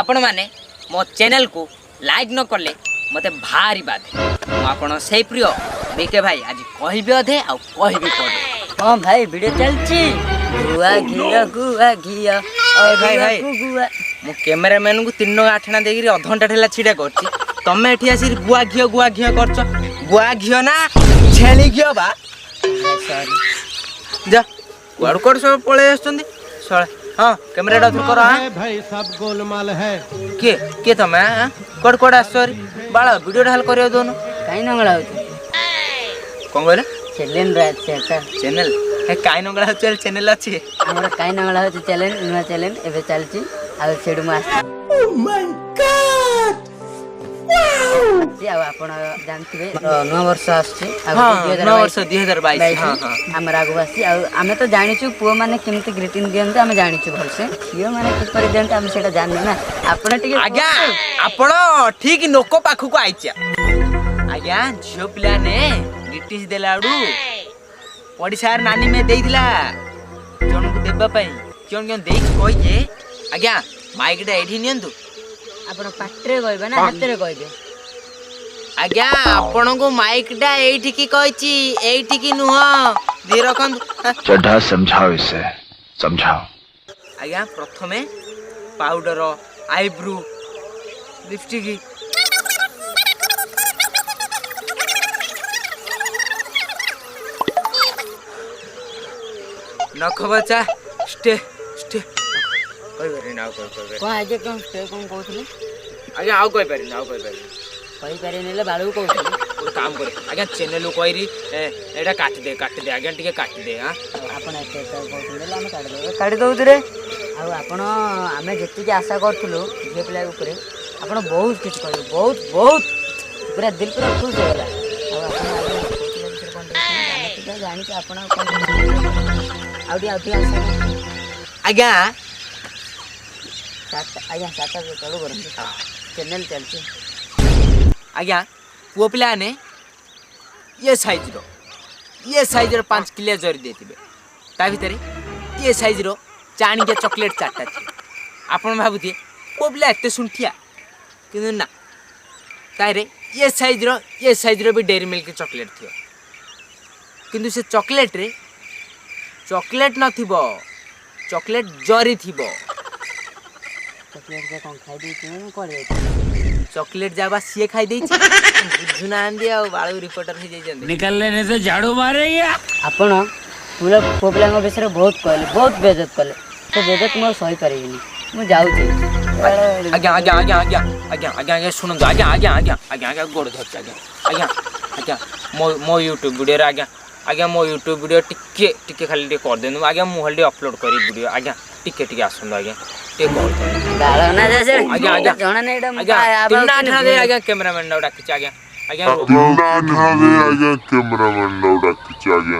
आपण मैंने मो चैनल को लाइक न कले मते भारी बाधे आपण से प्रिय बीके भाई आज कहबे अधे आ कहबे पड़े। हां भाई वीडियो चलची गुआ घिया और भाई भाई मो कैमरामैन को 3 आठना देगिरी अध घंटा ठेला छिडा करछि तमे एठी आसी गुआ घिया करछ गुआ घिया ना छेली घिया बा सॉरी जा कुआड़ कुआड़ सब पळे आछंदी सळे हां कैमरा डा करो हां भाई सब गोलमाल है के तमे कुआड़ कुआड़ आछरी बाळा वीडियो ढाल करियो दोनो काई नंगला होती कोन बोले चैनल रात सेटा चैनल हे काई नंगला चल चैनल अछि हमर काई नंगला होती चैनल नुवा चैनल एबे चलची आ सेडु मास ओ माय गॉड जी अब आपण जानथिबे नुवा वर्ष आछि आ 2022 हां हां हमर आगु आछि आ हमें तो जानिछु पुओ माने केमति ग्रीटिंग दियंते हमें जानिछु भलसे कियो माने किपर दियंते हम सेटा जानने ना आपण टिके आज्ञा आपण ठीक नोको पाखु को आइछ आज्ञा झियो पिला ने गिटिस देलाडू पडिसार नानी में देई दिला जण को देबा पई कोन कोन देई कोइ जे आज्ञा माइक डा एठी नियंतु आपण पाटरे कहबे ना हातरे कहबे आज्ञा आपण को माइक डा एठी की कहची एठी की नुह दी रखन चढ़ा समझाओ इसे समझाओ आज्ञा प्रथमे पाउडर आईब्रो लिपस्टिक नख बचा स्टे स्टे कोई बरे ना कोई कोन आजे कोन स्टे कोन कहथले आगे आउ कोई पारि ना कोई पारि नेले बाळू कहथले एक काम करे आगे चैनल कोइरी एटा काट दे आगे टिके काट दे हां आपण एते कहथले हम काट दो रे आ आपण हमें जेति आशा करथुलो जे पिला ऊपर आपण बहुत किछ कहले बहुत बहुत पूरा दिल पूरा खुश हो गला आ आपण जानि कि आपण आउडी आशा आज्ञा आज्ञा साता चलो करन चैनल चलची आज्ञा पुओ पिला ने ये साइज रो 5 किलो जरी देतिबे ता भितरे ये साइज रो चाणी के चॉकलेट चाटा थी आपण भाबुती पुओ पिला एते सुंठिया किनु ना तारे ये साइज रो भी डेयरी मिल्क चॉकलेट थियो किंतु से चॉकलेट रे चॉकलेट न थिबो चॉकलेट जरी थिबो चॉकलेट के कोन खाइ दी कि कोले चॉकलेट जाबा सिए खाइ देई बुझुना आंदी आ बाळू रिपोर्टर हे जाई जंदी निकल लेने से झाड़ू मारेगा आपण पूरा पोपलांग विषय बहुत कहले बहुत बेइज्जत कले तो बेइज्जत मो सही करेगिनी मु जाउ छी आज्ञा सुन आज्ञा गोड़ धर आज्ञा मो यूट्यूब वीडियो रे आज्ञा मो यूट्यूब वीडियो टिके खाली टिके कर देनु आज्ञा मु हल्दी अपलोड करी वीडियो आज्ञा टिके आसुन आज्ञा टिके कर दे गाला ना जैसे आज्ञा जणा नै आज्ञा दे आज्ञा कैमरामैन डा डाकिछ आज्ञा कैमरामैन डा डाकिछ आज्ञा